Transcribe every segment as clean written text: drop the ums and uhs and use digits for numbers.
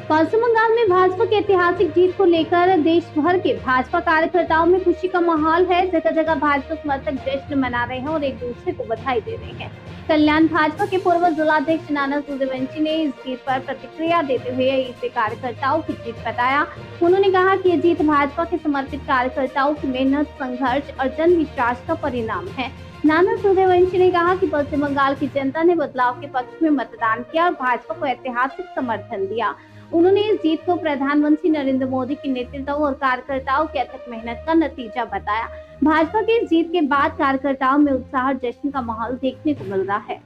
पश्चिम बंगाल में भाजपा की ऐतिहासिक जीत को लेकर देश भर के भाजपा कार्यकर्ताओं में खुशी का माहौल है। जगह जगह भाजपा समर्थक जश्न मना रहे हैं और एक दूसरे को बधाई दे रहे हैं। कल्याण भाजपा के पूर्व जिलाध्यक्ष नाना सूर्यवंशी ने इस जीत पर प्रतिक्रिया देते हुए इसे कार्यकर्ताओं की जीत बताया। उन्होंने कहा कि ये जीत भाजपा के समर्पित कार्यकर्ताओं की मेहनत, संघर्ष और जन विश्वास का परिणाम है। नाना सूर्यवंशी ने कहा कि पश्चिम बंगाल की जनता ने बदलाव के पक्ष में मतदान किया और भाजपा को ऐतिहासिक समर्थन दिया। उन्होंने इस जीत को प्रधानमंत्री नरेंद्र मोदी के नेतृत्व और कार्यकर्ताओं की अथक मेहनत का नतीजा बताया। भाजपा की जीत के बाद कार्यकर्ताओं में उत्साह और जश्न का माहौल देखने को मिल रहा है।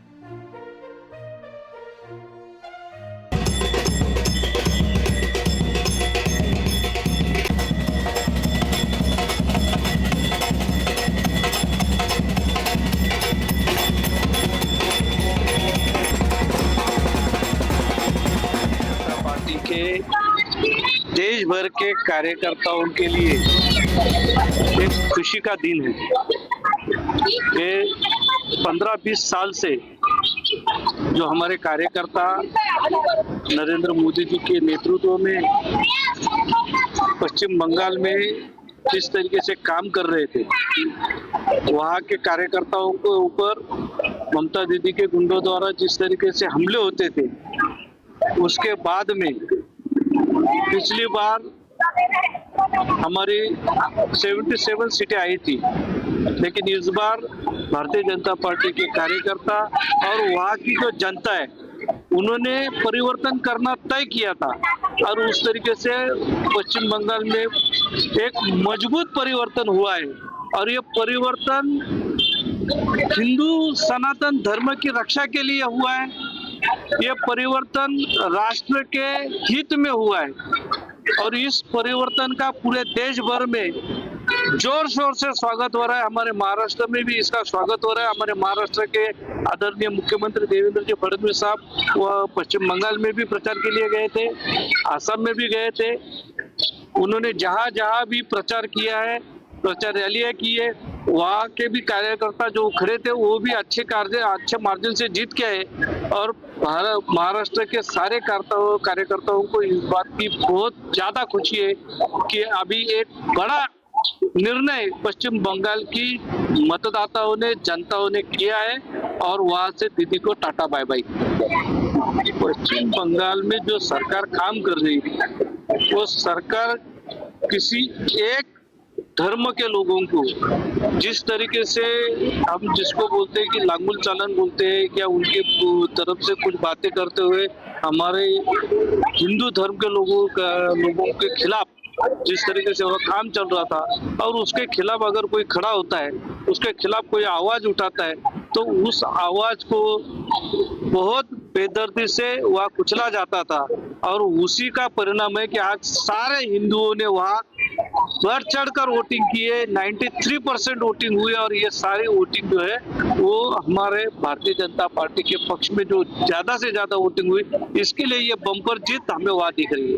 के देश भर के कार्यकर्ताओं के लिए एक खुशी का दिन है कि 15-20 साल से जो हमारे कार्यकर्ता नरेंद्र मोदी जी के नेतृत्व में पश्चिम बंगाल में जिस तरीके से काम कर रहे थे, वहाँ के कार्यकर्ताओं के ऊपर ममता दीदी के गुंडों द्वारा जिस तरीके से हमले होते थे, उसके बाद में पिछली बार हमारी 77 सीटें आई थी, लेकिन इस बार भारतीय जनता पार्टी के कार्यकर्ता और वहाँ की जो जनता है, उन्होंने परिवर्तन करना तय किया था और उस तरीके से पश्चिम बंगाल में एक मजबूत परिवर्तन हुआ है। और ये परिवर्तन हिंदू सनातन धर्म की रक्षा के लिए हुआ है। ये परिवर्तन राष्ट्र के हित में हुआ है और इस परिवर्तन का पूरे देश भर में जोर शोर से स्वागत हो रहा है। हमारे महाराष्ट्र में भी इसका स्वागत हो रहा है। हमारे महाराष्ट्र के आदरणीय मुख्यमंत्री देवेंद्र जी फडणवीस साहब वह पश्चिम बंगाल में भी प्रचार के लिए गए थे, आसाम में भी गए थे। उन्होंने जहां जहां भी प्रचार किया है, प्रचार रैलियां की है, वहाँ के भी कार्यकर्ता जो खड़े थे वो भी अच्छे मार्जिन से जीत के आए। और महाराष्ट्र के सारे कार्यकर्ताओं को इस बात की बहुत ज्यादा खुशी है कि अभी एक बड़ा निर्णय पश्चिम बंगाल की मतदाताओं ने, जनताओं ने किया है और वहां से दीदी को टाटा बाय बाय। पश्चिम बंगाल में जो सरकार काम कर रही है, वो सरकार किसी एक धर्म के लोगों को जिस तरीके से हम जिसको बोलते हैं कि लांगुल चालन बोलते हैं, क्या उनके तरफ से कुछ बातें करते हुए हमारे हिंदू धर्म के लोगों के खिलाफ जिस तरीके से वह काम चल रहा था और उसके खिलाफ अगर कोई खड़ा होता है, उसके खिलाफ कोई आवाज उठाता है, तो उस आवाज को बहुत बेदर्दी से वह कुचला जाता था। और उसी का परिणाम है कि आज सारे हिंदुओं ने वहाँ बढ़ चढ़कर वोटिंग की है। 93% वोटिंग हुई और ये सारी वोटिंग जो है वो हमारे भारतीय जनता पार्टी के पक्ष में जो ज्यादा से ज्यादा वोटिंग हुई, इसके लिए ये बम्पर जीत हमें वहाँ दिख रही है।